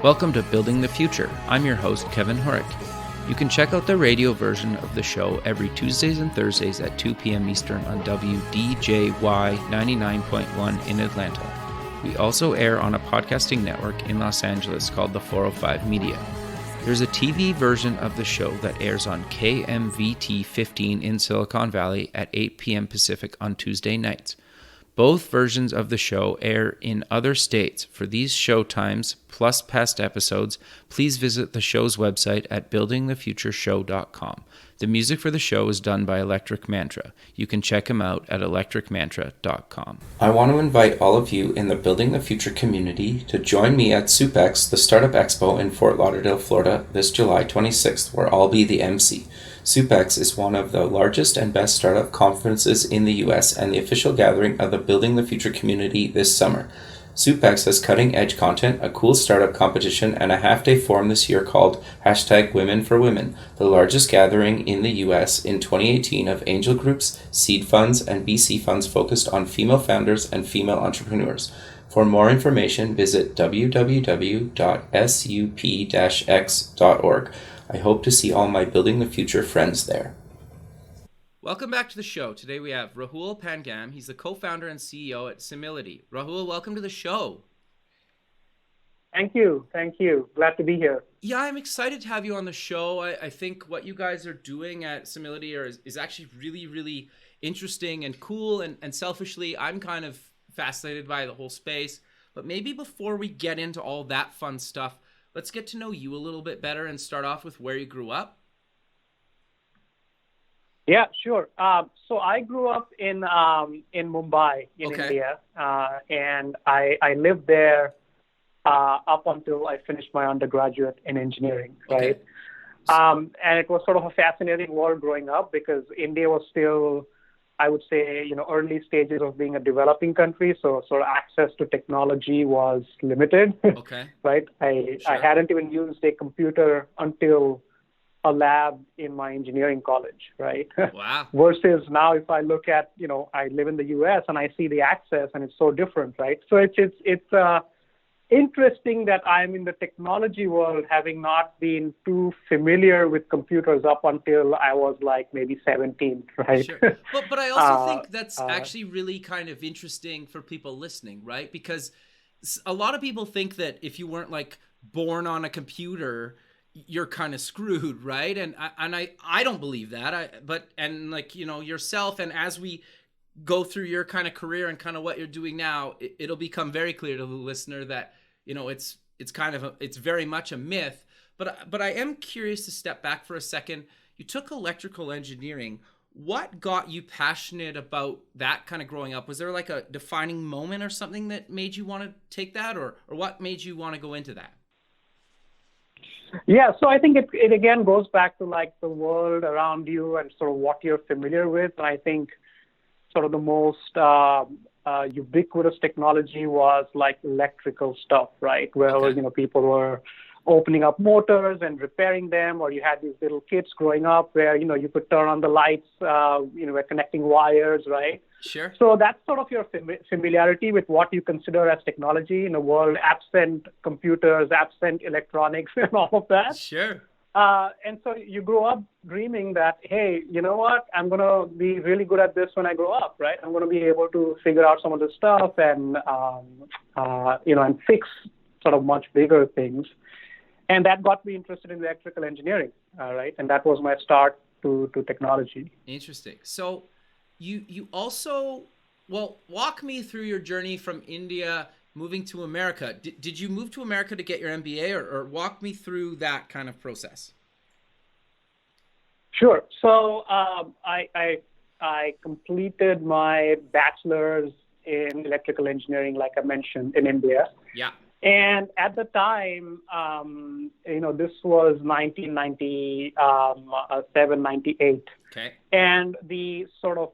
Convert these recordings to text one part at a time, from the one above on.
Welcome to Building the Future. I'm your host, Kevin Horick. You can check out the radio version of the show every Tuesdays and Thursdays at 2 p.m. Eastern on WDJY 99.1 in Atlanta. We also air on a podcasting network in Los Angeles called the 405 Media. There's a TV version of the show that airs on KMVT 15 in Silicon Valley at 8 p.m. Pacific on Tuesday nights. Both versions of the show air in other states. For these show times, plus past episodes, please visit the show's website at buildingthefutureshow.com. The music for the show is done by Electric Mantra. You can check him out at electricmantra.com. I want to invite all of you in the Building the Future community to join me at SUPEX, the Startup Expo in Fort Lauderdale, Florida, this July 26th, where I'll be the MC. SUPEX is one of the largest and best startup conferences in the U.S. and the official gathering of the Building the Future community this summer. SUPEX has cutting-edge content, a cool startup competition, and a half-day forum this year called #WomenForWomen, the largest gathering in the U.S. in 2018 of angel groups, seed funds, and VC funds focused on female founders and female entrepreneurs. For more information, visit www.sup-x.org. I hope to see all my Building the Future friends there. Welcome back to the show. Today we have Rahul Pangam. He's the co-founder and CEO at Simility. Rahul, welcome to the show. Thank you. Glad to be here. Yeah, I'm excited to have you on the show. I think what you guys are doing at Simility is actually really, really interesting and cool. And selfishly, I'm kind of fascinated by the whole space. But maybe before we get into all that fun stuff, let's get to know you a little bit better and start off with where you grew up. Yeah, sure. So I grew up in Mumbai, in India, and I lived there up until I finished my undergraduate in engineering, right? And it was sort of a fascinating world growing up because India was still, I would say, early stages of being a developing country, so sort of access to technology was limited, right? I hadn't even used a computer until a lab in my engineering college, right? Wow. Versus now, if I look at, I live in the U.S. and I see the access, and it's so different, right? So it's interesting that I'm in the technology world, having not been too familiar with computers up until I was like maybe 17, right? Sure. But I also think that's actually really kind of interesting for people listening, right? Because a lot of people think that if you weren't like born on a computer, you're kind of screwed, right? And I don't believe that. But yourself, and as we go through your kind of career and kind of what you're doing now, it'll become very clear to the listener that it's very much a myth. But I am curious to step back for a second. You took electrical engineering. What got you passionate about that kind of growing up? Was there like a defining moment or something that made you want to take that, or what made you want to go into that? Yeah, so I think it again goes back to like the world around you and sort of what you're familiar with. And I think sort of the most ubiquitous technology was like electrical stuff, right? Where people were opening up motors and repairing them, or you had these little kits growing up where you could turn on the lights, we're connecting wires, right? Sure. So that's sort of your familiarity with what you consider as technology in a world absent computers, absent electronics, and all of that. Sure. And so you grow up dreaming that, hey, you know what? I'm going to be really good at this when I grow up, right? I'm going to be able to figure out some of this stuff and fix sort of much bigger things. And that got me interested in electrical engineering, right? And that was my start to technology. Interesting. So you also, walk me through your journey from India moving to America. Did you move to America to get your MBA, or walk me through that kind of process? Sure. So I completed my bachelor's in electrical engineering, like I mentioned, in India. Yeah. And at the time, this was 1997, 98. Okay. And the sort of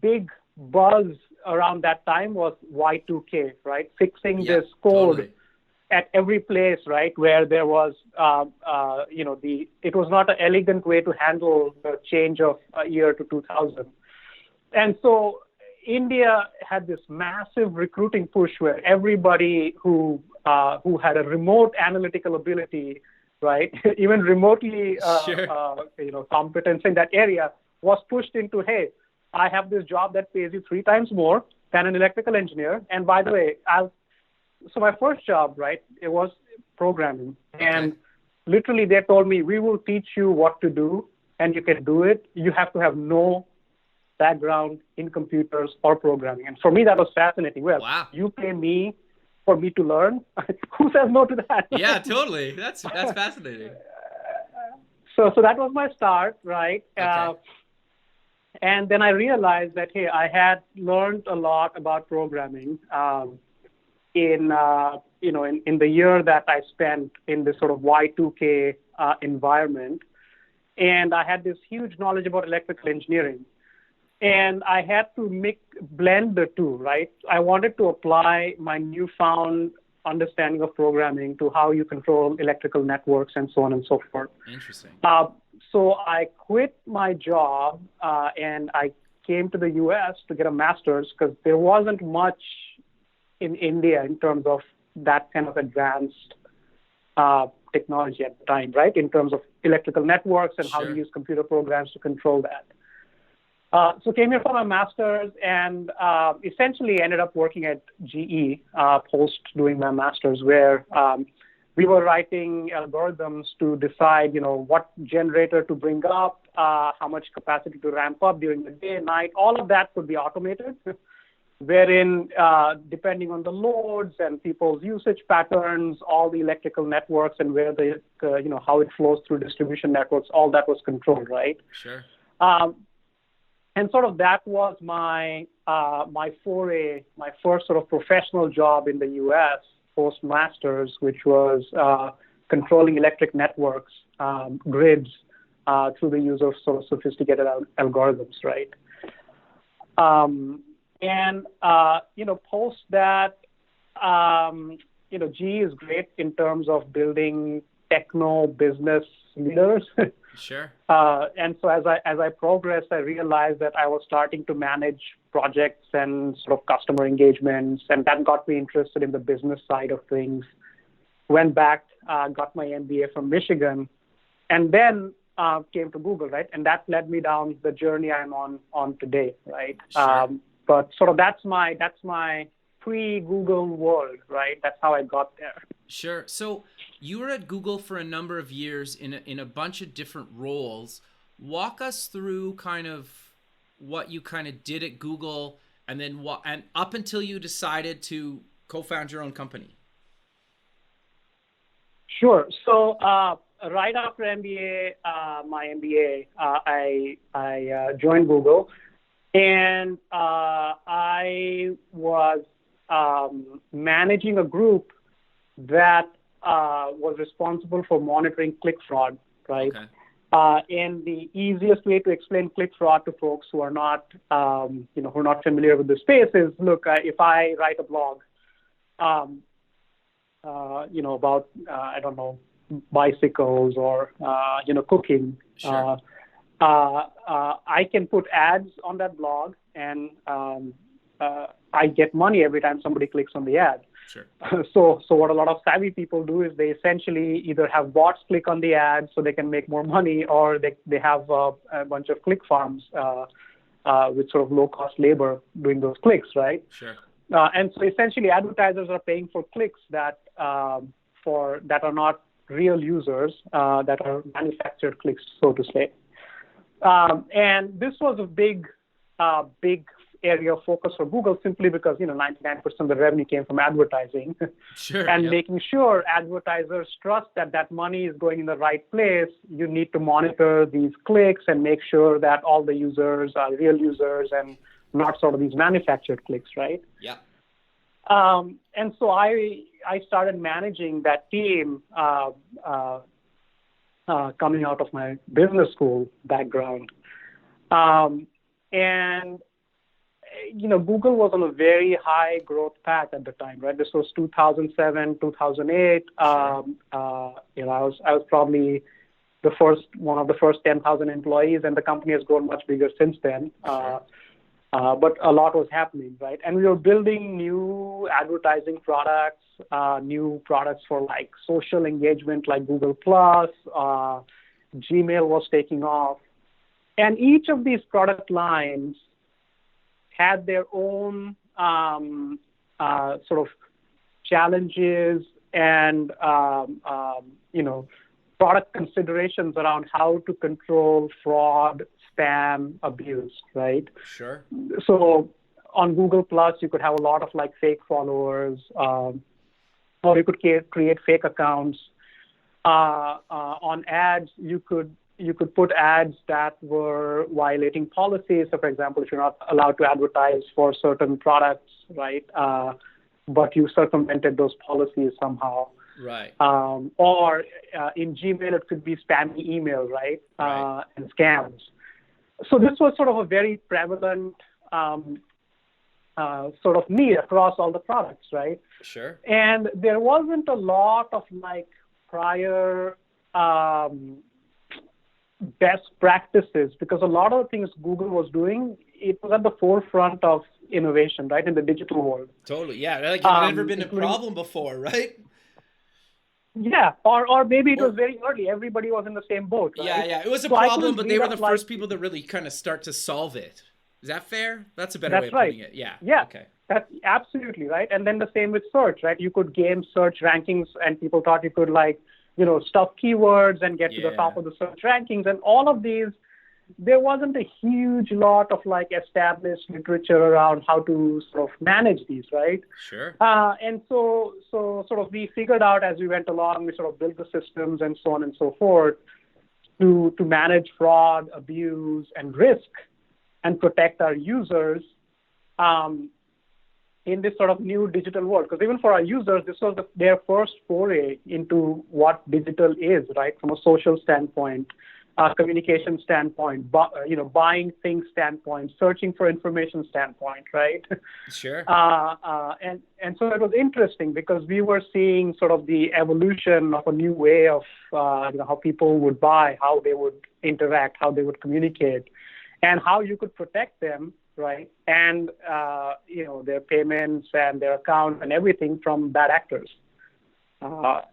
big buzz around that time was Y2K, right? Fixing this code at every place, right? Where there was, it was not an elegant way to handle the change of a year to 2000. And so India had this massive recruiting push where everybody who had a remote analytical ability, right, even remotely competence in that area was pushed into, hey, I have this job that pays you 3 times more than an electrical engineer. And by the way, so my first job, right, it was programming. Okay. And literally they told me, we will teach you what to do and you can do it. You have to have no background in computers or programming. And for me, that was fascinating. Well, wow. You pay me for me to learn. Who says no to that? Yeah, totally. That's fascinating. So that was my start, right? Okay. And then I realized that, hey, I had learned a lot about programming in the year that I spent in this sort of Y2K environment. And I had this huge knowledge about electrical engineering. And I had to blend the two, right? I wanted to apply my newfound understanding of programming to how you control electrical networks and so on and so forth. Interesting. So I quit my job and I came to the U.S. to get a master's because there wasn't much in India in terms of that kind of advanced technology at the time, right? In terms of electrical networks and how to use computer programs to control that. So came here for my master's and essentially ended up working at GE post doing my master's, where we were writing algorithms to decide, what generator to bring up, how much capacity to ramp up during the day, night. All of that could be automated, wherein depending on the loads and people's usage patterns, all the electrical networks and where how it flows through distribution networks, all that was controlled, right? Sure. And sort of that was my foray, my first sort of professional job in the U.S. post-masters, which was controlling electric networks, grids, through the use of sort of sophisticated algorithms, right? Post that, GE is great in terms of building techno business leaders. Sure. And so as I progressed, I realized that I was starting to manage projects and sort of customer engagements, and that got me interested in the business side of things. Went back, got my MBA from Michigan, and then came to Google, right? And that led me down the journey I'm on today, right? Sure. But sort of that's my pre-Google world, right? That's how I got there. Sure. So you were at Google for a number of years in a bunch of different roles. Walk us through kind of what you kind of did at Google, and then and up until you decided to co-found your own company. Sure. So right after my MBA, I joined Google, and I was managing a group that was responsible for monitoring click fraud, right? Okay. And the easiest way to explain click fraud to folks who are not, who are not familiar with the space is, look, if I write a blog, about, I don't know, bicycles or, cooking, Sure. I can put ads on that blog, and I get money every time somebody clicks on the ad. Sure. So what a lot of savvy people do is they essentially either have bots click on the ad so they can make more money, or they have a bunch of click farms with sort of low-cost labor doing those clicks, right? Sure. And so essentially advertisers are paying for clicks that are not real users, that are manufactured clicks, so to say. And this was a big area of focus for Google, simply because 99% of the revenue came from advertising. Sure. And yep. making sure advertisers trust that money is going in the right place. You need to monitor these clicks and make sure that all the users are real users and not sort of these manufactured clicks, right? Yeah. And so I started managing that team coming out of my business school background. And Google was on a very high growth path at the time, right? This was 2007, 2008. Sure. I was probably one of the first 10,000 employees, and the company has grown much bigger since then. Sure. but a lot was happening, right? And we were building new advertising products, new products for like social engagement, like Google Plus. Gmail was taking off, and each of these product lines had their own sort of challenges and product considerations around how to control fraud, spam, abuse, right? Sure. So on Google Plus, you could have a lot of like fake followers, or you could create fake accounts. On ads, you could put ads that were violating policies. So, for example, if you're not allowed to advertise for certain products, right, but you circumvented those policies somehow. Right. Or in Gmail, it could be spammy email, right, and scams. So this was sort of a very prevalent sort of need across all the products, right? Sure. And there wasn't a lot of like prior best practices, because a lot of the things Google was doing, it was at the forefront of innovation, right, in the digital world. Totally, yeah. Like it had never been a problem before, right? Yeah, or maybe it was very early. Everybody was in the same boat, right? Yeah. It was a problem, but they were the first people to really kind of start to solve it. Is that fair? That's a better way of putting it. Yeah. Okay. That's absolutely right. And then the same with search, right? You could game search rankings, and people thought you could stuff keywords and get to the top of the search rankings. And all of these, there wasn't a huge lot of like established literature around how to sort of manage these, right? Sure. And so sort of we figured out as we went along, we sort of built the systems and so on and so forth to manage fraud, abuse, and risk and protect our users in this sort of new digital world. Because even for our users, this was their first foray into what digital is, right? From a social standpoint, communication standpoint, buying things standpoint, searching for information standpoint, right? Sure. And so it was interesting because we were seeing sort of the evolution of a new way of how people would buy, how they would interact, how they would communicate, and how you could protect them, right? And their payments and their accounts and everything from bad actors. A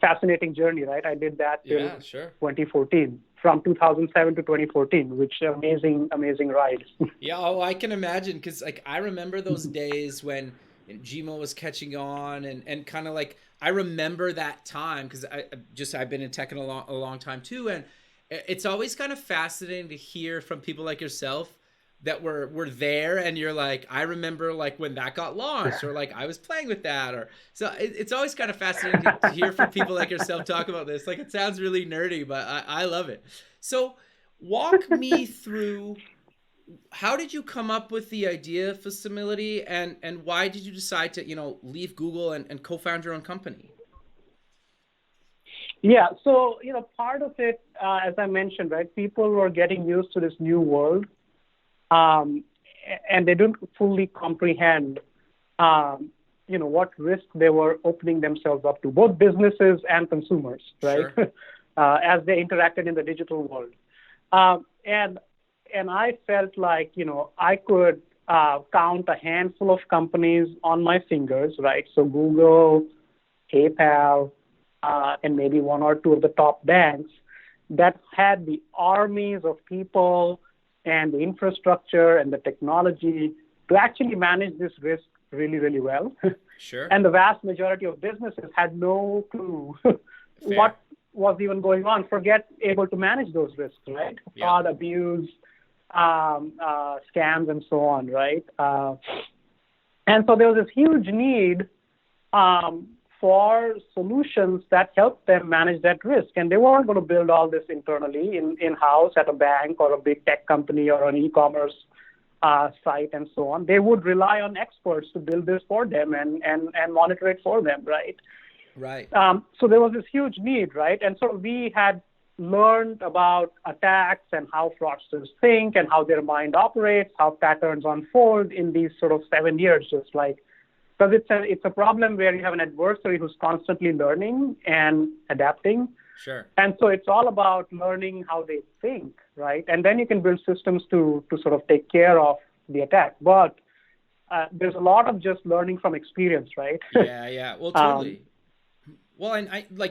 fascinating journey, right? I did that till 2014, from 2007 to 2014, which amazing ride. Yeah, I can imagine, because like I remember those days when Gmail was catching on, and kind of like I remember that time because I've been in tech a long time too, and it's always kind of fascinating to hear from people like yourself that were there, and you're like, I remember like when that got launched, or like I was playing with that, or so it's always kind of fascinating to hear from people like yourself talk about this. Like it sounds really nerdy, but I love it. So walk me through, how did you come up with the idea for Simility, and why did you decide to leave Google and co-found your own company? Yeah, so part of it, as I mentioned, right, people were getting used to this new world. And they don't fully comprehend, what risk they were opening themselves up to, both businesses and consumers, right? Sure. As they interacted in the digital world. And I felt like, I could count a handful of companies on my fingers, right? So Google, PayPal, and maybe one or two of the top banks that had the armies of people and the infrastructure and the technology to actually manage this risk really, really well. Sure. And the vast majority of businesses had no clue what was even going on. Forget able to manage those risks, right? Fraud, abuse, scams, and so on, right? And so there was this huge need for solutions that help them manage that risk. And they weren't going to build all this internally in-house at a bank or a big tech company or an e-commerce site and so on. They would rely on experts to build this for them and monitor it for them, right? Right. So there was this huge need, right? And so we had learned about attacks and how fraudsters think and how their mind operates, how patterns unfold in these sort of 7 years, just like, because it's a problem where you have an adversary who's constantly learning and adapting. Sure. And so it's all about learning how they think, right? And then you can build systems to sort of take care of the attack. But there's a lot of just learning from experience, right? Yeah. Well, totally. Well, and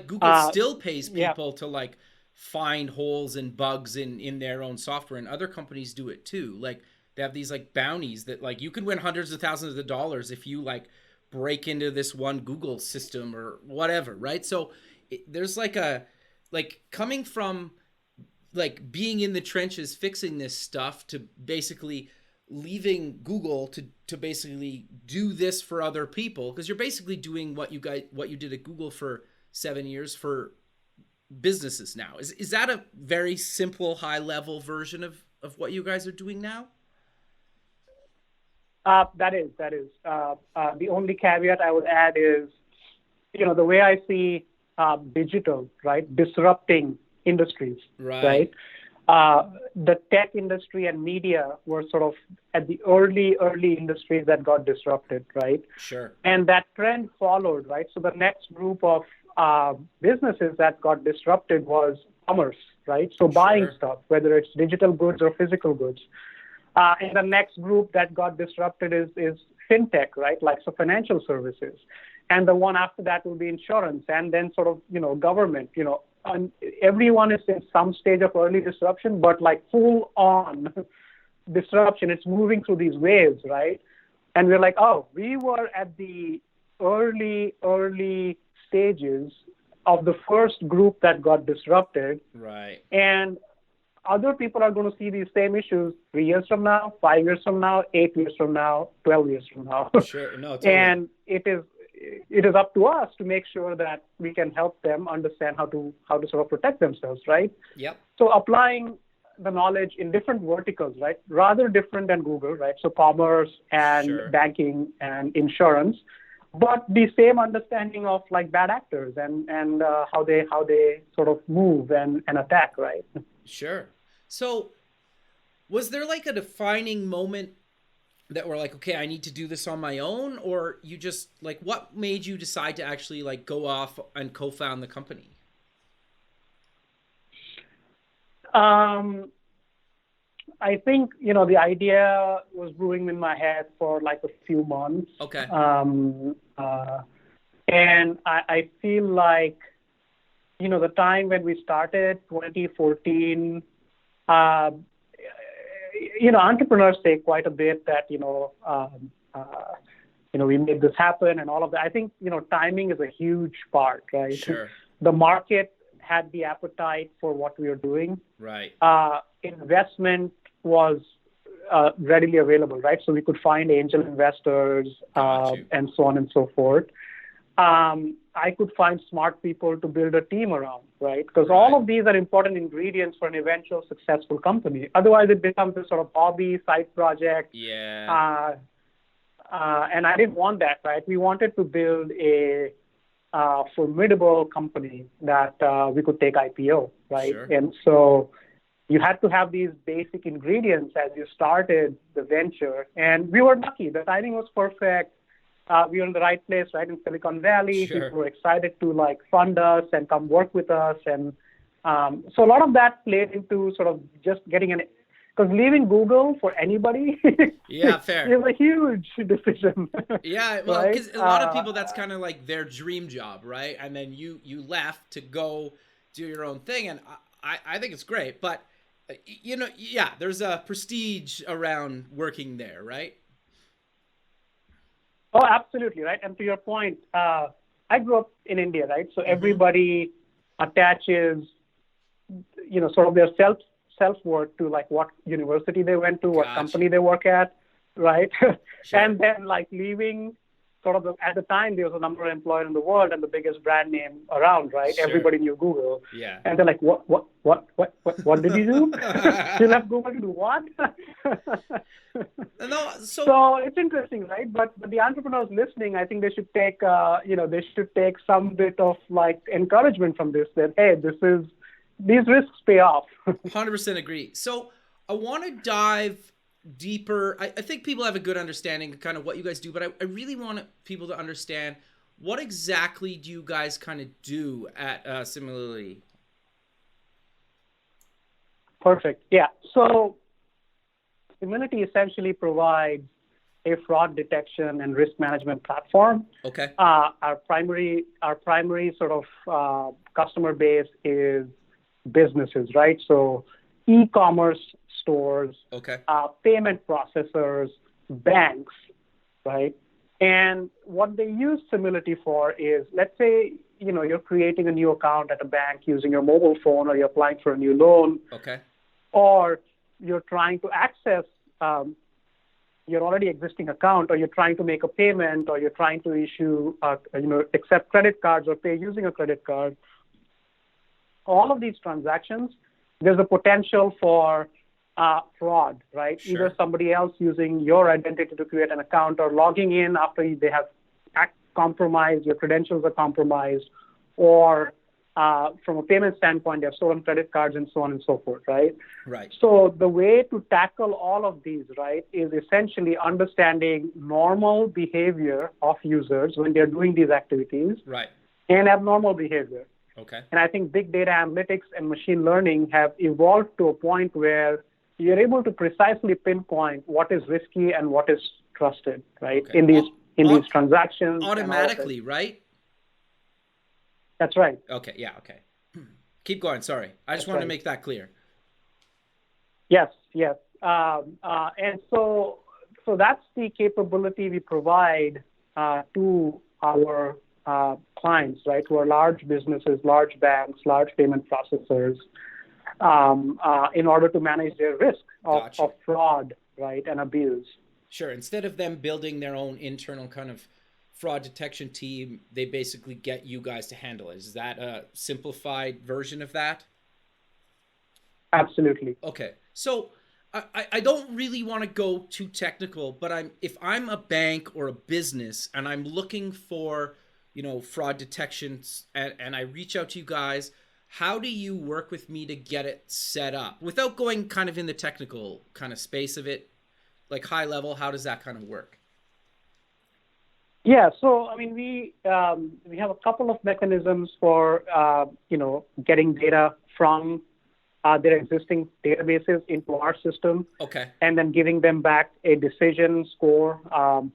Google still pays people to find holes and bugs in their own software, and other companies do it too. Like they have these bounties that you could win hundreds of thousands of dollars if you break into this one Google system or whatever, right? So there's coming from being in the trenches fixing this stuff to basically leaving Google to basically do this for other people, because you're basically doing what you did at Google for 7 years for businesses now. Is that a very simple high level version of what you guys are doing now? That is. The only caveat I would add is, the way I see digital, right, disrupting industries, right? The tech industry and media were sort of at the early industries that got disrupted, right? Sure. And that trend followed, right? So the next group of businesses that got disrupted was commerce, right? So buying stuff, whether it's digital goods or physical goods. And the next group that got disrupted is fintech, right? Like so financial services. And the one after that will be insurance, and then sort of, government, and everyone is in some stage of early disruption, but full on disruption. It's moving through these waves, right? And we're we were at the early stages of the first group that got disrupted. Right. And other people are going to see these same issues 3 years from now, 5 years from now, 8 years from now, 12 years from now. Sure. No, totally. And it is up to us to make sure that we can help them understand how to sort of protect themselves, right? Yep. So applying the knowledge in different verticals, right? Rather different than Google, right? So commerce and banking and insurance, but the same understanding of bad actors and how they sort of move and attack, right? Sure. So was there a defining moment that were okay, I need to do this on my own, or you just what made you decide to actually go off and co-found the company? I think, the idea was brewing in my head for a few months. Okay. And I feel the time when we started, 2014, entrepreneurs say quite a bit that, we made this happen and all of that. I think, timing is a huge part, right? Sure. The market had the appetite for what we were doing. Right. Investment was readily available, right? So we could find angel investors and so on and so forth. I could find smart people to build a team around, right? Because all of these are important ingredients for an eventual successful company. Otherwise, it becomes a sort of hobby, side project. Yeah. And I didn't want that, right? We wanted to build a formidable company that we could take IPO, right? Sure. And so you had to have these basic ingredients as you started the venture. And we were lucky. The timing was perfect. We were in the right place, right, in Silicon Valley. Sure. People were excited to fund us and come work with us. And so a lot of that played into sort of just getting because leaving Google for anybody fair. is a huge decision. Yeah, well, because a lot of people, that's kind of their dream job, right? And then you left to go do your own thing. And I think it's great. But, there's a prestige around working there, right? Oh, absolutely, right. And to your point, I grew up in India, right? So everybody attaches, sort of their self-worth to what university they went to, what company they work at, right? Sure. And then leaving sort of at the time, there was a number of employer in the world and the biggest brand name around, right? Sure. Everybody knew Google. Yeah. And they're like, what did you do? You left Google to do what? No, so it's interesting, right? But the entrepreneurs listening, I think they should take, they should take some bit of encouragement from this, that, hey, these risks pay off. 100% agree. So I want to dive deeper. I think people have a good understanding of kind of what you guys do, but I really want people to understand what exactly do you guys kind of do at Simility? Perfect. Yeah. So Simility essentially provides a fraud detection and risk management platform. Okay. Our primary sort of customer base is businesses, right? So e-commerce stores, Okay. Payment processors, banks, right? And what they use Simility for is, let's say, you're creating a new account at a bank using your mobile phone, or you're applying for a new loan, Okay. or you're trying to access your already existing account, or you're trying to make a payment, or you're trying to issue, accept credit cards or pay using a credit card. All of these transactions, there's a potential for fraud, right? Sure. Either somebody else using your identity to create an account, or logging in after they have compromised, your credentials are compromised, or from a payment standpoint, they have stolen credit cards and so on and so forth, right? Right. So the way to tackle all of these, right, is essentially understanding normal behavior of users when they're doing these activities, Right. and abnormal behavior. Okay. And I think big data analytics and machine learning have evolved to a point where you're able to precisely pinpoint what is risky and what is trusted, right? Okay. In these transactions. Automatically, right? That's right. Okay. Yeah. Okay. Keep going. Sorry. I just wanted to make that clear. Yes. And so that's the capability we provide to our clients, right, who are large businesses, large banks, large payment processors, in order to manage their risk of fraud, right, and abuse. Sure. Instead of them building their own internal kind of fraud detection team, they basically get you guys to handle it. Is that a simplified version of that? Absolutely. Okay. So I don't really want to go too technical, but if I'm a bank or a business and I'm looking for, fraud detections, and I reach out to you guys, how do you work with me to get it set up without going kind of in the technical kind of space of it, like high level? How does that kind of work? Yeah, so I mean, we have a couple of mechanisms for getting data from their existing databases into our system. Okay. And then giving them back a decision score,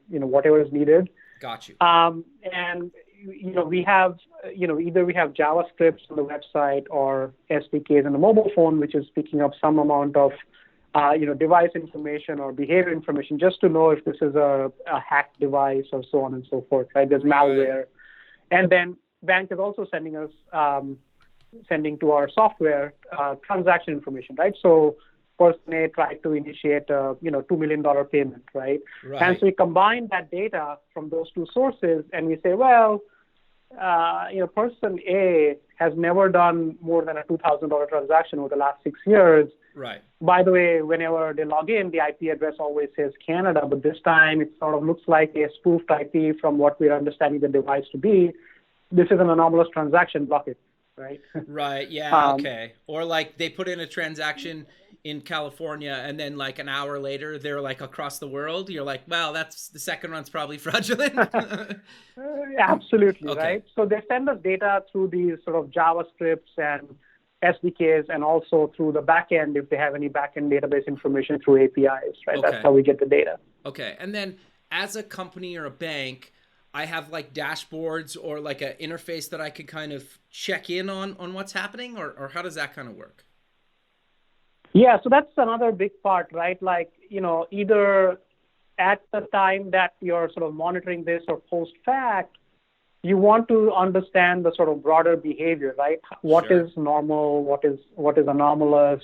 whatever is needed. Got you. And we have either we have JavaScript on the website or SDKs on the mobile phone, which is picking up some amount of device information or behavior information, just to know if this is a hacked device or so on and so forth, right? There's malware. And then bank is also sending to our software transaction information, right? So person A tried to initiate a $2 million payment, right? And so we combine that data from those two sources, and we say, well, person A has never done more than a $2,000 transaction over the last 6 years. Right. By the way, whenever they log in, the IP address always says Canada, but this time it sort of looks like a spoofed IP from what we're understanding the device to be. This is an anomalous transaction, block it, right? Right, yeah, okay. Or like they put in a transaction in California, and then like an hour later, they're like across the world. You're like, well, that's the second one's probably fraudulent. Absolutely, okay. Right? So they send us data through these sort of JavaScripts and SDKs, and also through the backend if they have any backend database information through APIs, right? Okay. That's how we get the data. Okay, and then as a company or a bank, I have like dashboards or like an interface that I could kind of check in on what's happening, or how does that kind of work? Yeah, so that's another big part, right? Like, either at the time that you're sort of monitoring this or post-fact, you want to understand the sort of broader behavior, right? What is normal? What is anomalous?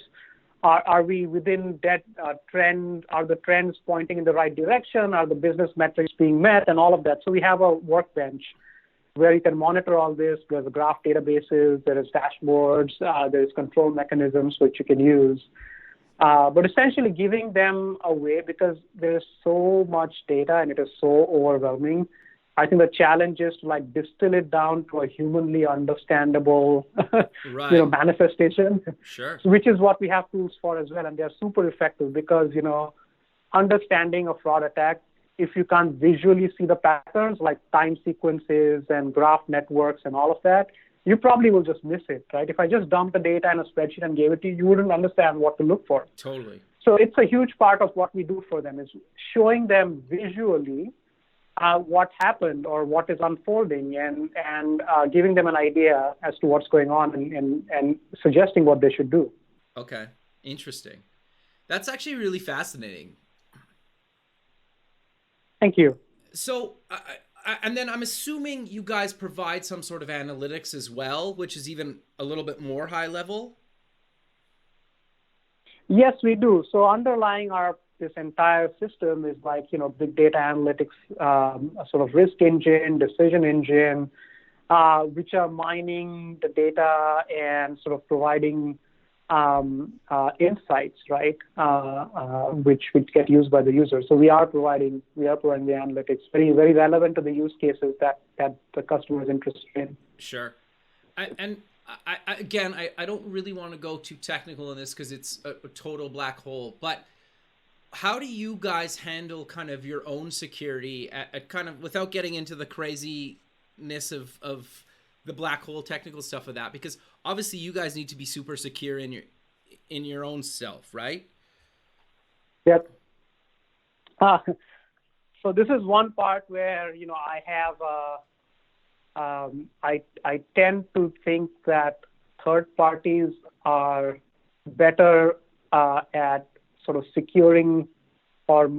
Are we within that trend? Are the trends pointing in the right direction? Are the business metrics being met? And all of that. So we have a workbench where you can monitor all this. There's graph databases, there is dashboards, there's control mechanisms which you can use. But essentially giving them a way, because there's so much data and it is so overwhelming. I think the challenge is to like distill it down to a humanly understandable manifestation, which is what we have tools for as well. And they're super effective because, understanding a fraud attack, if you can't visually see the patterns like time sequences and graph networks and all of that, you probably will just miss it, right? If I just dumped the data in a spreadsheet and gave it to you, you wouldn't understand what to look for. Totally. So it's a huge part of what we do for them is showing them visually what happened or what is unfolding and giving them an idea as to what's going on and suggesting what they should do. Okay, interesting. That's actually really fascinating. Thank you. So, and then I'm assuming you guys provide some sort of analytics as well, which is even a little bit more high level. Yes, we do. So underlying this entire system is like, big data analytics, a sort of risk engine, decision engine, which are mining the data and sort of providing insights, right? Which get used by the user. So we are providing the analytics, very, very relevant to the use cases that the customer is interested in. Sure. I don't really want to go too technical in this because it's a total black hole, but how do you guys handle kind of your own security at kind of, without getting into the craziness of the black hole technical stuff of that? Because obviously you guys need to be super secure in your own self, right? Yep. So this is one part where, I have, I tend to think that third parties are better at sort of securing or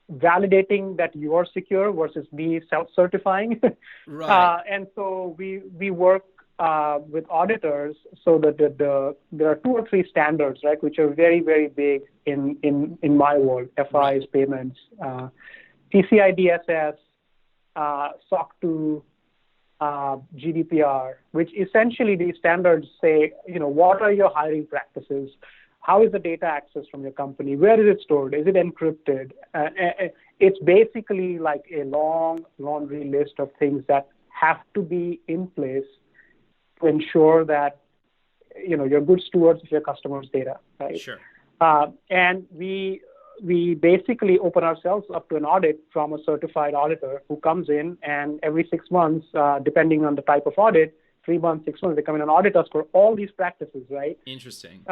validating that you are secure versus me self-certifying. Right. And so we work with auditors so that there are 2 or 3 standards, right, which are very, very big in my world: FIs, right, payments, PCI DSS, SOC 2, GDPR, which essentially these standards say, what are your hiring practices? How is the data accessed from your company? Where is it stored? Is it encrypted? It's basically like a long laundry list of things that have to be in place to ensure that, you're good stewards of your customers' data, right? Sure. And we basically open ourselves up to an audit from a certified auditor who comes in, and every 6 months, depending on the type of audit, 3 months, 6 months, they come in and audit us for all these practices, right? Interesting.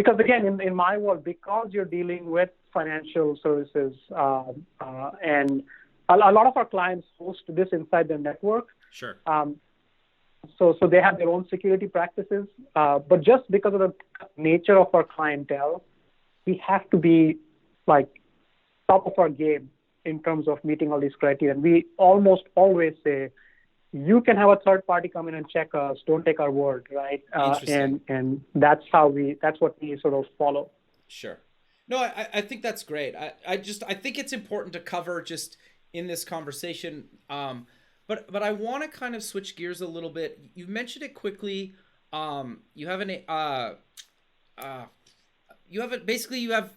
Because again, in my world, because you're dealing with financial services, and a lot of our clients host this inside their network. Sure. So they have their own security practices, but just because of the nature of our clientele, we have to be like top of our game in terms of meeting all these criteria. And we almost always say, you can have a third party come in and check us. Don't take our word, right? And that's what we sort of follow. Sure. No, I think that's great. I think it's important to cover just in this conversation. But I want to kind of switch gears a little bit. You mentioned it quickly. You have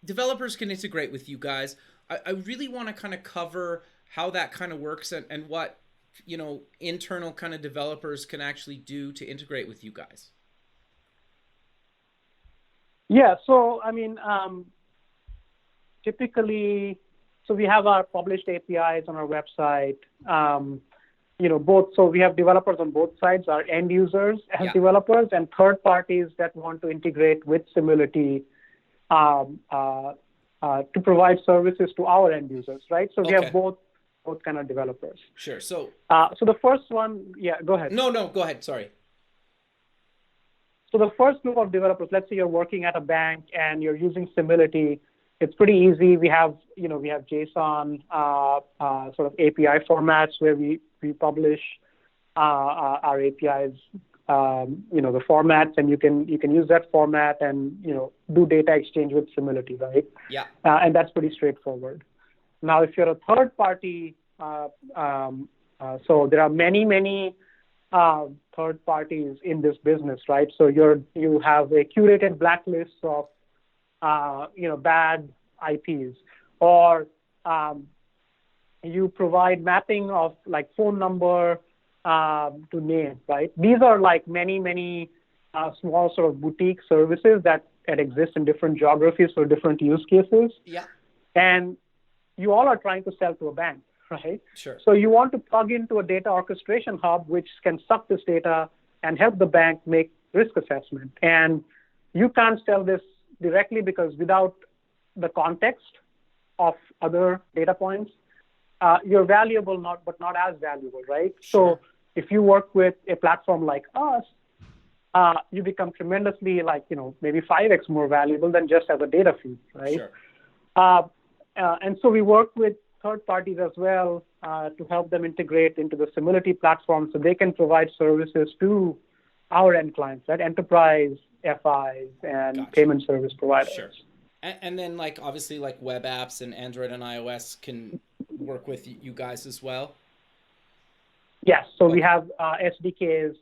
developers can integrate with you guys. I really want to kind of cover how that kind of works and what, internal kind of developers can actually do to integrate with you guys. Yeah. So, I mean, typically, so we have our published APIs on our website, both. So we have developers on both sides, our end users as developers and third parties that want to integrate with Simility to provide services to our end users, right? So we have both kind of developers. Sure. So the first one, go ahead. No, go ahead. Sorry. So the first group of developers, let's say you're working at a bank and you're using Simility. It's pretty easy. We have JSON sort of API formats where we publish our APIs, the formats, and you can use that format and do data exchange with Simility, right? Yeah. And that's pretty straightforward. Now, if you're a third party, so there are many third parties in this business, right? So you have a curated blacklist of bad IPs, or you provide mapping of like phone number to name, right? These are like many small sort of boutique services that exist in different geographies for different use cases. Yeah. And you all are trying to sell to a bank, right? Sure. So you want to plug into a data orchestration hub, which can suck this data and help the bank make risk assessment. And you can't sell this directly because without the context of other data points, you're valuable, but not as valuable, right? Sure. So if you work with a platform like us, you become tremendously, maybe 5x more valuable than just as a data feed, right? Sure. And so we work with third parties as well to help them integrate into the Simility platform so they can provide services to our end clients, right? Enterprise, FIs, and Gotcha. payment service providers. Sure. And then obviously web apps and Android and iOS can work with you guys as well? Yes. So we have SDKs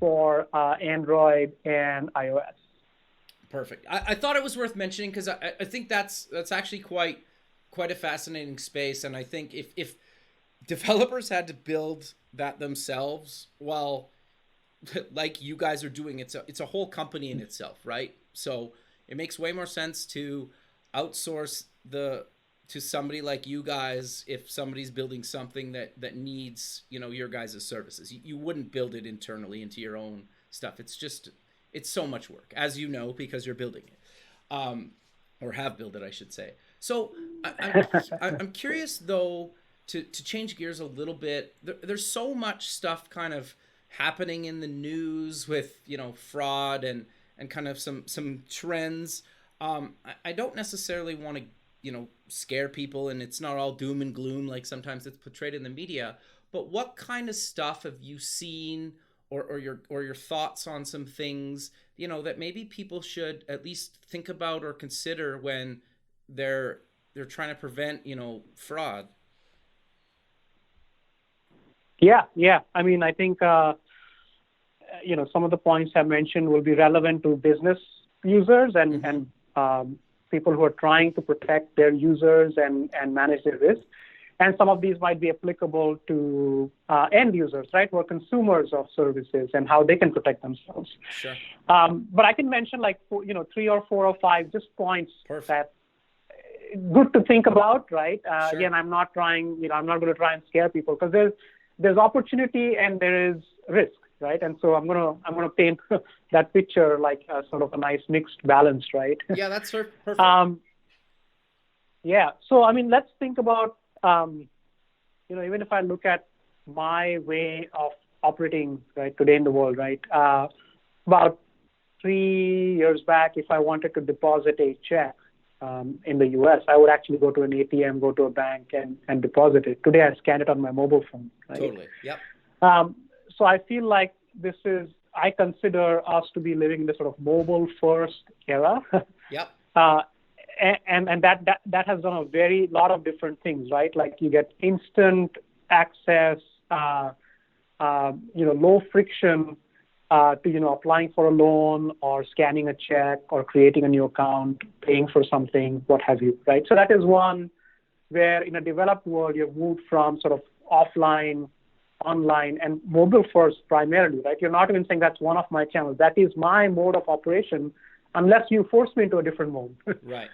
for Android and iOS. Perfect. I thought it was worth mentioning because I think that's actually quite a fascinating space. And I think if developers had to build that themselves, well, like you guys are doing, it's a whole company in itself, right? So it makes way more sense to outsource to somebody like you guys if somebody's building something that needs, your guys' services. You wouldn't build it internally into your own stuff. It's so much work, as you know, because you're building it, or have built it, I should say. So I'm curious, though, to change gears a little bit. There's so much stuff kind of happening in the news with, fraud and kind of some trends. I don't necessarily want to, scare people, and it's not all doom and gloom like sometimes it's portrayed in the media. But what kind of stuff have you seen, or your thoughts on some things, that maybe people should at least think about or consider when they're trying to prevent, fraud? Yeah. I mean, I think some of the points I mentioned will be relevant to business users and people who are trying to protect their users and manage their risk. And some of these might be applicable to end users, right, who are consumers of services and how they can protect themselves. Sure. But I can mention 3 or 4 or 5 just points Perfect. that good to think about, right? Sure. Again, I'm not going to try and scare people because there's opportunity and there is risk, right? And so I'm gonna paint that picture like sort of a nice mixed balance, right? Yeah, that's perfect. Yeah. So I mean, let's think about even if I look at my way of operating right today in the world, right? About 3 years back, if I wanted to deposit a check in the U.S., I would actually go to an ATM, go to a bank, and deposit it. Today, I scan it on my mobile phone. Right? Totally. Yep. So I feel like I consider us to be living in this sort of mobile-first era. Yep. And that has done a lot of different things, right? Like you get instant access, low friction to applying for a loan or scanning a check or creating a new account, paying for something, what have you, right? So that is one where in a developed world you've moved from sort of offline, online, and mobile first primarily, right? You're not even saying that's one of my channels. That is my mode of operation, unless you force me into a different mode. Right.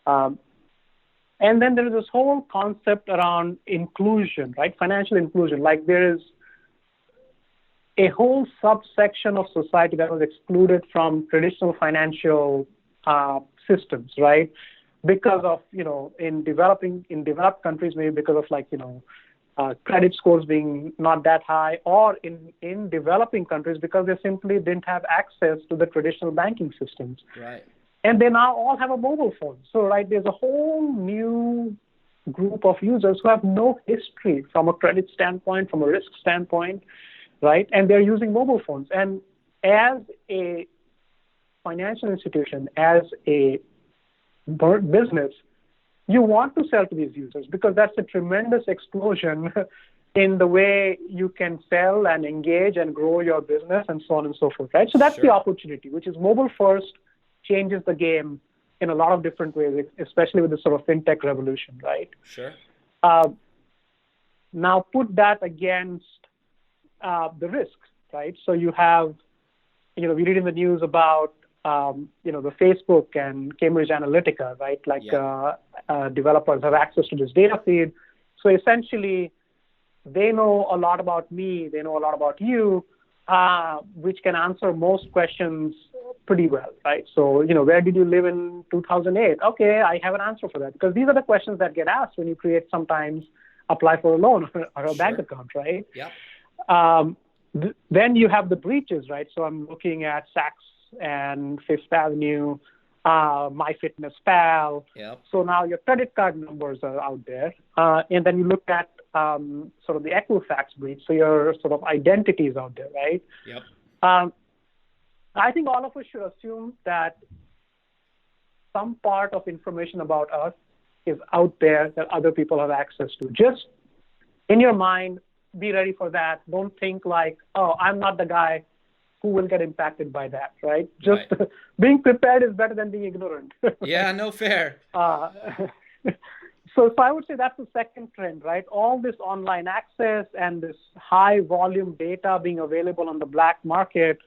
And then there is this whole concept around inclusion, right? Financial inclusion. Like there is a whole subsection of society that was excluded from traditional financial systems, right? Because of, in developed countries, maybe because of credit scores being not that high, or in developing countries because they simply didn't have access to the traditional banking systems. Right. And they now all have a mobile phone. So, right, there's a whole new group of users who have no history from a credit standpoint, from a risk standpoint, right? And they're using mobile phones. And as a financial institution, as a business, you want to sell to these users because that's a tremendous explosion in the way you can sell and engage and grow your business and so on and so forth, right? So that's Sure. the opportunity, which is mobile first, changes the game in a lot of different ways, especially with the sort of fintech revolution, right? Sure. Now put that against the risks, right? So you have, we read in the news about, the Facebook and Cambridge Analytica, right? Like developers have access to this data feed. So essentially, they know a lot about me. They know a lot about you. which can answer most questions pretty well, right? So, where did you live in 2008? Okay, I have an answer for that, because these are the questions that get asked when you sometimes apply for a loan or a bank account, right? Yep. Then you have the breaches, right? So I'm looking at Saks and Fifth Avenue, MyFitnessPal. Yep. So now your credit card numbers are out there. And then you look at sort of the Equifax breach. So your sort of identity is out there, right? Yep. I think all of us should assume that some part of information about us is out there that other people have access to. Just in your mind, be ready for that. Don't think like, oh, I'm not the guy who will get impacted by that, right? Just right. Being prepared is better than being ignorant. Yeah, no, fair. So I would say that's the second trend, right? All this online access and this high volume data being available on the black market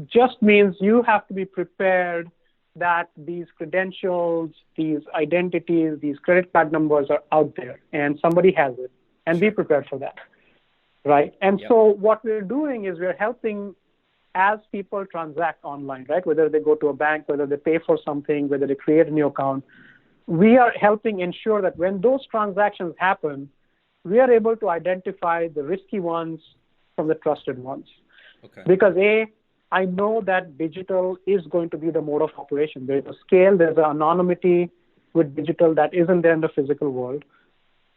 just means you have to be prepared that these credentials, these identities, these credit card numbers are out there and somebody has it, and be prepared for that, right? And so what we're doing is we're helping as people transact online, right? Whether they go to a bank, whether they pay for something, whether they create a new account, we are helping ensure that when those transactions happen, we are able to identify the risky ones from the trusted ones. Okay. Because I know that digital is going to be the mode of operation. There's a scale, there's an anonymity with digital that isn't there in the physical world.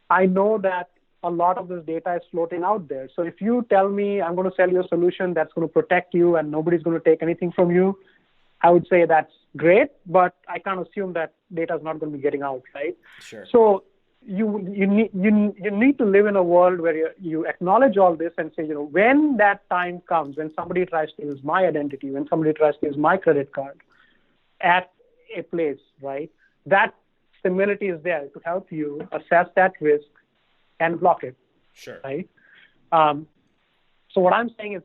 I know that a lot of this data is floating out there. So if you tell me I'm going to sell you a solution that's going to protect you and nobody's going to take anything from you, I would say that's great, but I can't assume that data is not going to be getting out, right? Sure. So you need to live in a world where you acknowledge all this and say, when that time comes, when somebody tries to use my identity, when somebody tries to use my credit card at a place, right, that Simility is there to help you assess that risk and block it. Sure. Right? So what I'm saying is,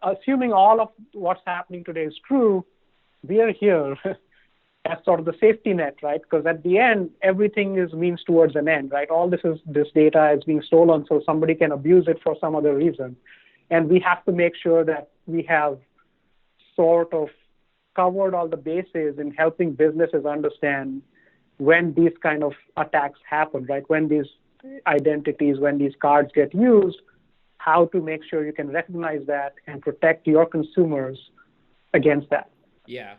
assuming all of what's happening today is true, we are here as sort of the safety net, right? Because at the end, everything is means towards an end, right? All this data is being stolen so somebody can abuse it for some other reason. And we have to make sure that we have sort of covered all the bases in helping businesses understand when these kind of attacks happen, right? When these identities, when these cards get used, how to make sure you can recognize that and protect your consumers against that. Yeah.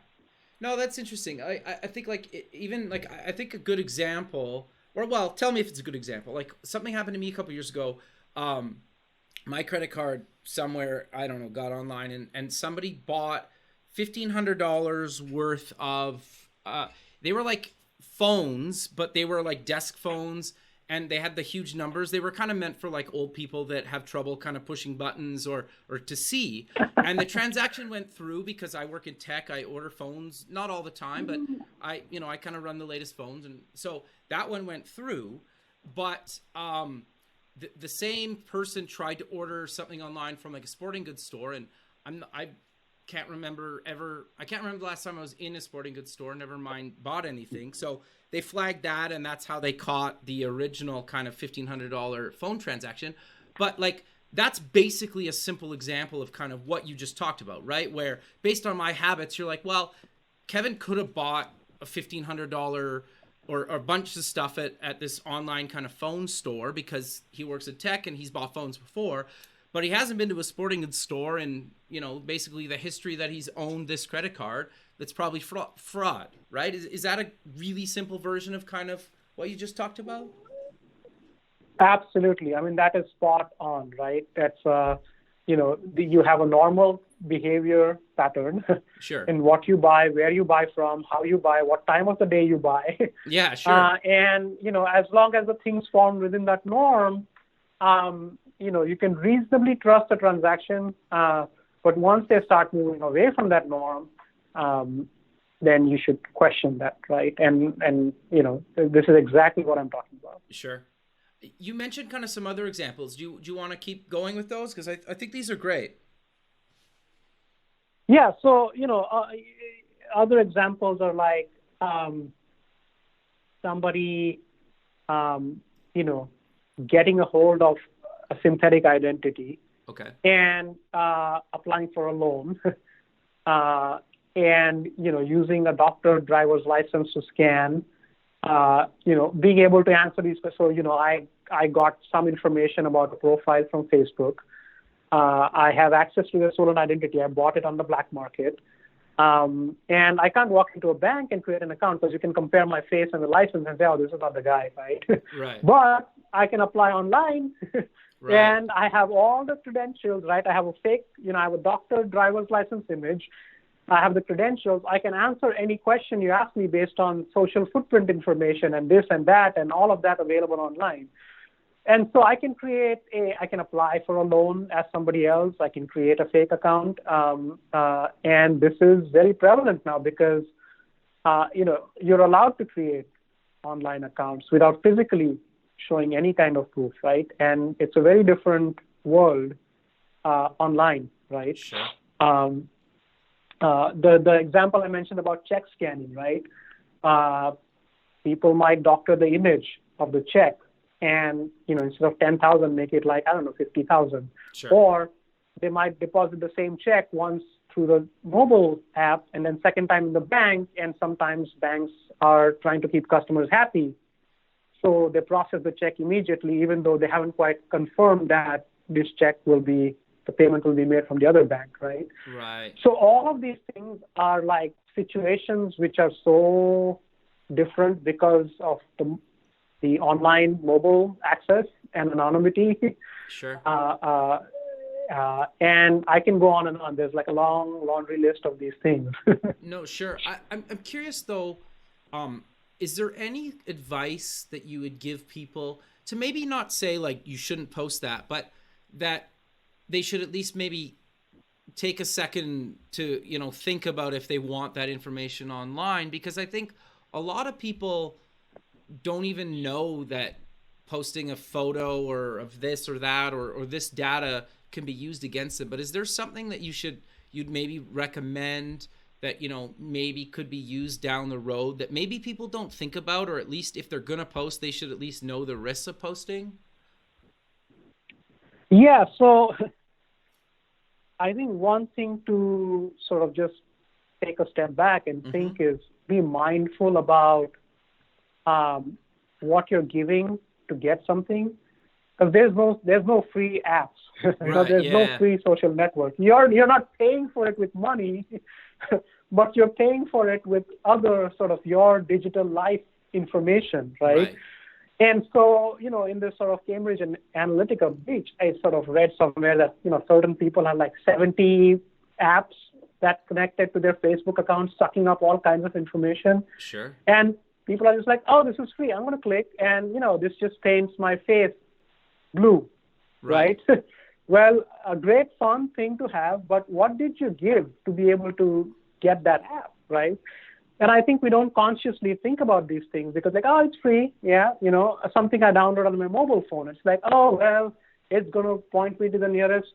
No, that's interesting. I think I think a good example, or well, tell me if it's a good example. Like something happened to me a couple years ago. My credit card somewhere, I don't know, got online and somebody bought $1,500 worth of, they were like phones, but they were like desk phones. And they had the huge numbers. They were kind of meant for like old people that have trouble kind of pushing buttons or to see. And the transaction went through because I work in tech. I order phones, not all the time, but I kind of run the latest phones. And so that one went through. But the same person tried to order something online from like a sporting goods store. And I can't remember the last time I was in a sporting goods store, never mind bought anything. So they flagged that, and that's how they caught the original kind of $1,500 phone transaction. But like, that's basically a simple example of kind of what you just talked about, right? Where based on my habits, you're like, well, Kevin could have bought a $1,500 or a bunch of stuff at this online kind of phone store because he works in tech and he's bought phones before, but he hasn't been to a sporting goods store in, basically the history that he's owned this credit card. That's probably fraud, right? Is that a really simple version of kind of what you just talked about? Absolutely. I mean, that is spot on, right? That's, you have a normal behavior pattern Sure. in what you buy, where you buy from, how you buy, what time of the day you buy. Yeah, sure. And, as long as the things fall within that norm, you can reasonably trust the transaction. But once they start moving away from that norm, then you should question that, right? And this is exactly what I'm talking about. Sure. You mentioned kind of some other examples. Do you want to keep going with those? Because I think these are great. Yeah. So, other examples are like somebody, getting a hold of a synthetic identity Okay. and applying for a loan, and using a doctor driver's license to scan, being able to answer these. So I got some information about a profile from Facebook. I have access to their stolen identity. I bought it on the black market. And I can't walk into a bank and create an account because you can compare my face and the license and say, oh, this is not the guy, right? Right. But I can apply online, Right. and I have all the credentials, right? I have a fake, I have a doctor driver's license image. I have the credentials. I can answer any question you ask me based on social footprint information and this and that and all of that available online. And so I can apply for a loan as somebody else. I can create a fake account. And this is very prevalent now because, you're allowed to create online accounts without physically showing any kind of proof, right? And it's a very different world online, right? Sure. The example I mentioned about check scanning, right? People might doctor the image of the check and, instead of 10,000, make it like, 50,000. Sure. Or they might deposit the same check once through the mobile app and then second time in the bank. And sometimes banks are trying to keep customers happy. So they process the check immediately, even though they haven't quite confirmed that this check the payment will be made from the other bank, right? Right. So all of these things are like situations which are so different because of the online mobile access and anonymity. Sure. And I can go on and on. There's like a long laundry list of these things. No, sure. I'm curious though. Is there any advice that you would give people to maybe not say like you shouldn't post that, but that they should at least maybe take a second to, think about if they want that information online? Because I think a lot of people don't even know that posting a photo or of this or that or this data can be used against them. But is there something that you'd maybe recommend that, maybe could be used down the road that maybe people don't think about, or at least if they're going to post, they should at least know the risks of posting? Yeah, so I think one thing to sort of just take a step back and think is be mindful about what you're giving to get something, because there's no free apps. There's no free social network. You're not paying for it with money, but you're paying for it with other sort of your digital life information, right? And so, in this sort of Cambridge Analytica breach, I sort of read somewhere that, certain people have like 70 apps that connected to their Facebook accounts, sucking up all kinds of information. Sure. And people are just like, oh, this is free. I'm going to click. And, this just paints my face blue, right? Well, a great fun thing to have, but what did you give to be able to get that app, right? And I think we don't consciously think about these things because like, oh, it's free. Yeah. Something I download on my mobile phone. It's like, oh, well, it's going to point me to the nearest,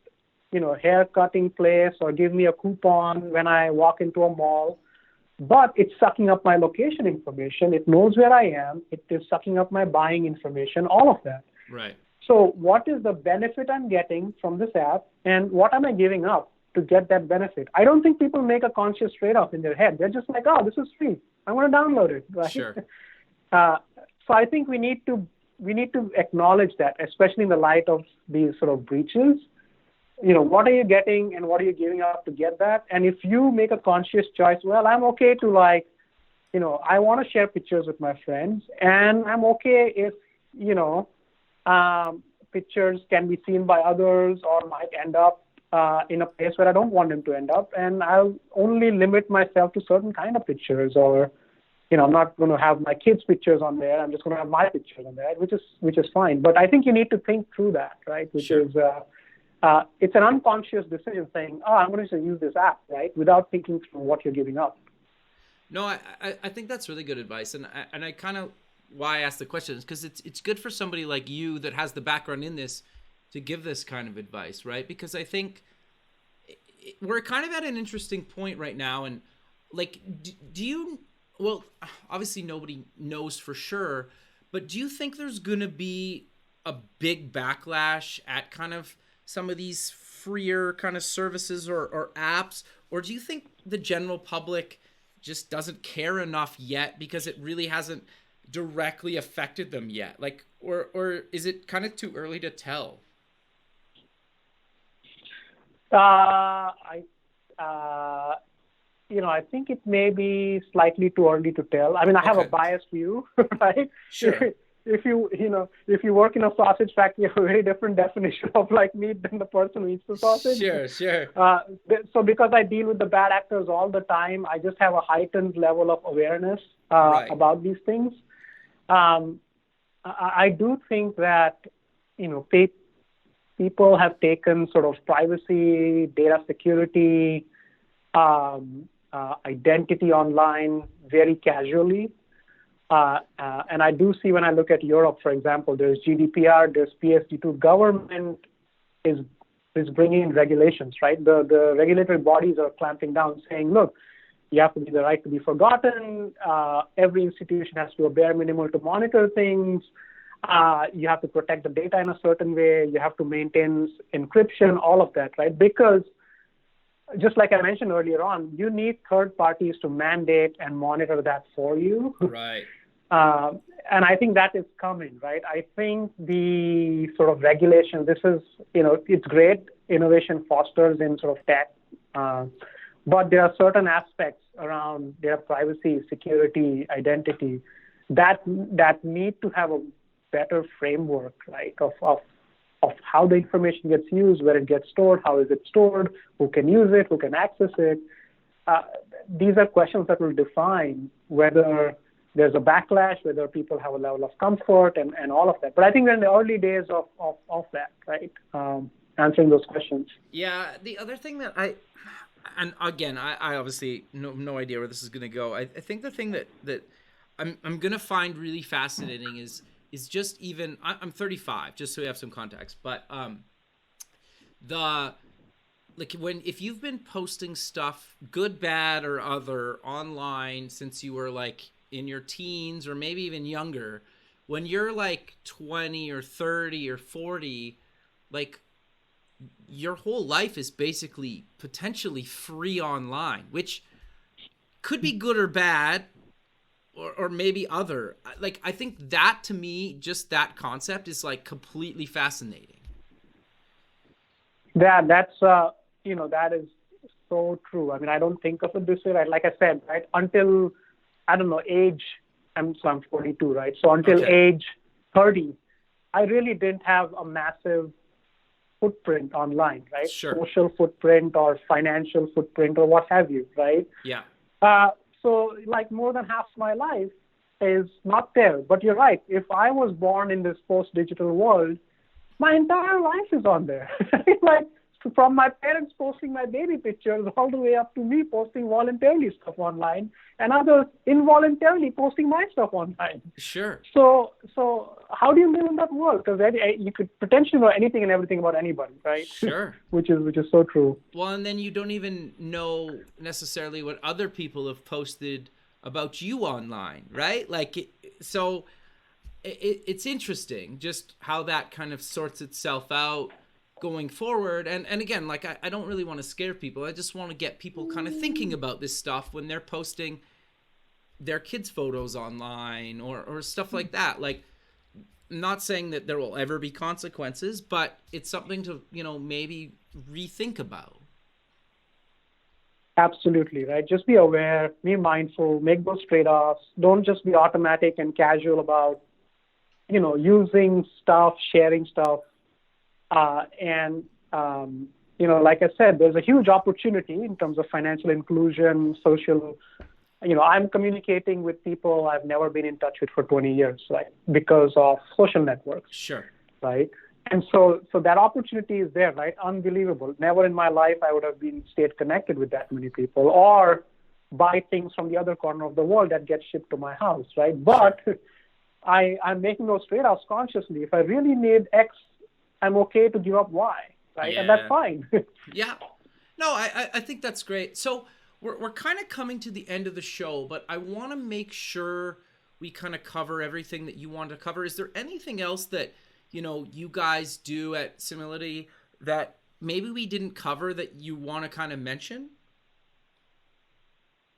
hair cutting place or give me a coupon when I walk into a mall. But it's sucking up my location information. It knows where I am. It is sucking up my buying information, all of that. Right. So what is the benefit I'm getting from this app, and what am I giving up to get that benefit? I don't think people make a conscious trade-off in their head. They're just like, oh, this is free. I'm going to download it, right? Sure. So I think we need to acknowledge that, especially in the light of these sort of breaches. What are you getting and what are you giving up to get that? And if you make a conscious choice, well, I'm okay to I want to share pictures with my friends, and I'm okay if, pictures can be seen by others or might end up in a place where I don't want them to end up, and I'll only limit myself to certain kind of pictures, or I'm not going to have my kids' pictures on there. I'm just going to have my pictures on there, which is fine. But I think you need to think through that, right? Which is it's an unconscious decision saying, oh, I'm going to use this app, right, without thinking through what you're giving up. No, I think that's really good advice, and I kind of why I asked the question is because it's good for somebody like you that has the background in this to give this kind of advice, right? Because I think we're kind of at an interesting point right now, and like, do you? Well, obviously nobody knows for sure, but do you think there's gonna be a big backlash at kind of some of these freer kind of services or apps, or do you think the general public just doesn't care enough yet because it really hasn't directly affected them yet? Like, or is it kind of too early to tell? I think it may be slightly too early to tell. I mean, I have a biased view, right? Sure. If you work in a sausage factory, you have a very different definition of like meat than the person who eats the sausage. Sure. So because I deal with the bad actors all the time, I just have a heightened level of awareness about these things. I do think that, people have taken sort of privacy, data security, identity online very casually. And I do see when I look at Europe, for example, there's GDPR, there's PSD2. Government is bringing in regulations, right? The regulatory bodies are clamping down, saying, look, you have to be the right to be forgotten. Every institution has to do a bare minimum to monitor things. You have to protect the data in a certain way. You have to maintain encryption, all of that, right? Because just like I mentioned earlier on, you need third parties to mandate and monitor that for you. Right. And I think that is coming, right? I think the sort of regulation, this is, it's great. Innovation fosters in sort of tech. But there are certain aspects around their privacy, security, identity that need to have a better framework, right, of how the information gets used, where it gets stored, how is it stored, who can use it, who can access it. These are questions that will define whether there's a backlash, whether people have a level of comfort and all of that. But I think we're in the early days of that, right, answering those questions. Yeah, the other thing that I obviously no idea where this is going to go. I think the thing that I'm going to find really fascinating is just even, I'm 35, just so we have some context, but if you've been posting stuff, good, bad, or other, online since you were like in your teens or maybe even younger, when you're like 20 or 30 or 40, like your whole life is basically potentially free online, which could be good or bad, or maybe other. Like, I think that, to me, just that concept is like completely fascinating. Yeah, that's that is so true. I mean, I don't think of it this way, right? Like I said, right, until, I don't know, I'm 42, right? So until age 30, I really didn't have a massive footprint online, right? Sure. Social footprint or financial footprint or what have you, right? Yeah. So like more than half my life is not there. But you're right. If I was born in this post-digital world, my entire life is on there. Like from my parents posting my baby pictures all the way up to me posting voluntarily stuff online and others involuntarily posting my stuff online. Sure. So how do you live in that world? Because you could potentially know anything and everything about anybody, right? Sure. which is so true. Well, and then you don't even know necessarily what other people have posted about you online, right? Like, it's interesting just how that kind of sorts itself out going forward. And again, like, I don't really want to scare people. I just want to get people kind of thinking about this stuff when they're posting their kids' photos online or stuff like that. Like, I'm not saying that there will ever be consequences, but it's something to, maybe rethink about. Absolutely, right? Just be aware, be mindful, make those trade-offs. Don't just be automatic and casual about, using stuff, sharing stuff. Like I said, there's a huge opportunity in terms of financial inclusion, social. I'm communicating with people I've never been in touch with for 20 years, right? Because of social networks. Sure. Right. And so that opportunity is there, right? Unbelievable. Never in my life I would have stayed connected with that many people or buy things from the other corner of the world that get shipped to my house, right? But I'm making those trade-offs consciously. If I really need X, I'm okay to give up Y, right? Yeah. And that's fine. Yeah. No, I think that's great. So we're kind of coming to the end of the show, but I want to make sure we kind of cover everything that you want to cover. Is there anything else that, you guys do at Simility that maybe we didn't cover that you want to kind of mention?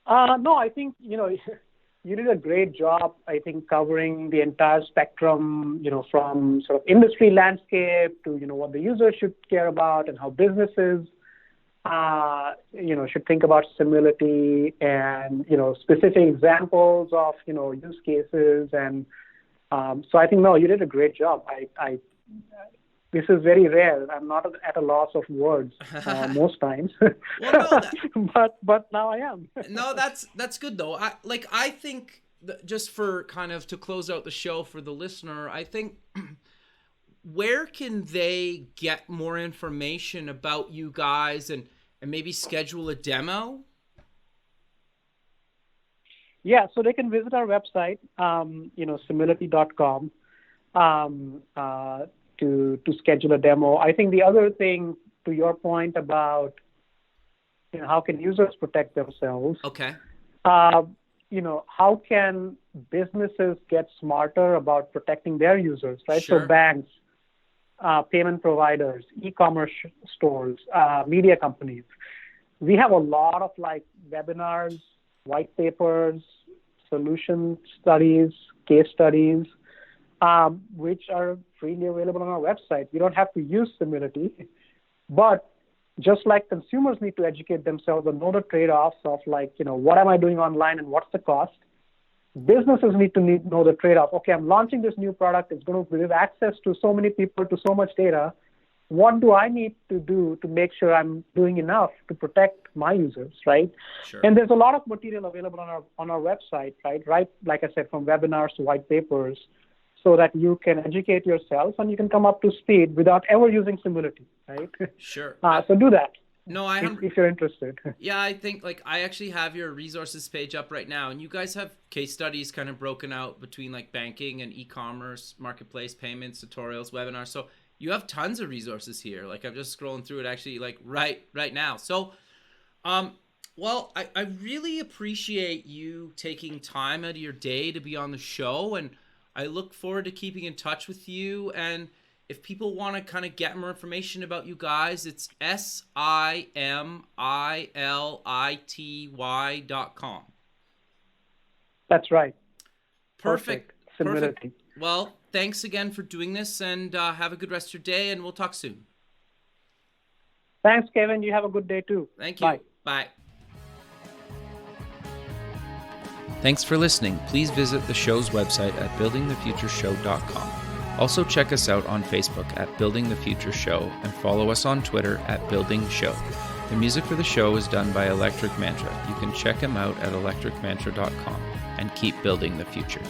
No, I think, you did a great job, I think, covering the entire spectrum, from sort of industry landscape to, what the user should care about and how businesses, should think about Simility and, specific examples of, use cases. And so I think, no, you did a great job. This is very rare. I'm not at a loss of words most times, Well, no, but now I am. No, that's good though. I think just for kind of to close out the show for the listener, I think where can they get more information about you guys and maybe schedule a demo? Yeah, so they can visit our website, simility.com. To schedule a demo. I think the other thing, to your point about how can users protect themselves? Okay. How can businesses get smarter about protecting their users, right? Sure. So banks, payment providers, e-commerce stores, media companies. We have a lot of webinars, white papers, solution studies, case studies, which are freely available on our website. You don't have to use Simility, but just like consumers need to educate themselves and know the trade-offs of what am I doing online and what's the cost, businesses need to know the trade-off. Okay, I'm launching this new product. It's going to give access to so many people, to so much data. What do I need to do to make sure I'm doing enough to protect my users, right? Sure. And there's a lot of material available on our website, right? Like I said, from webinars to white papers, so that you can educate yourself and you can come up to speed without ever using Simility, right? Sure. So do that. No, if you're interested. Yeah, I think I actually have your resources page up right now, and you guys have case studies kind of broken out between banking and e-commerce, marketplace, payments, tutorials, webinars. So you have tons of resources here. I'm just scrolling through it actually right now. So, well, I really appreciate you taking time out of your day to be on the show, and I look forward to keeping in touch with you. And if people want to kind of get more information about you guys, it's simility.com. That's right. Perfect. Simility. Well, thanks again for doing this, and have a good rest of your day, and we'll talk soon. Thanks, Kevin. You have a good day too. Thank you. Bye. Bye. Thanks for listening. Please visit the show's website at buildingthefutureshow.com. Also check us out on Facebook at Building the Future Show and follow us on Twitter at Building Show. The music for the show is done by Electric Mantra. You can check him out at electricmantra.com and keep building the future.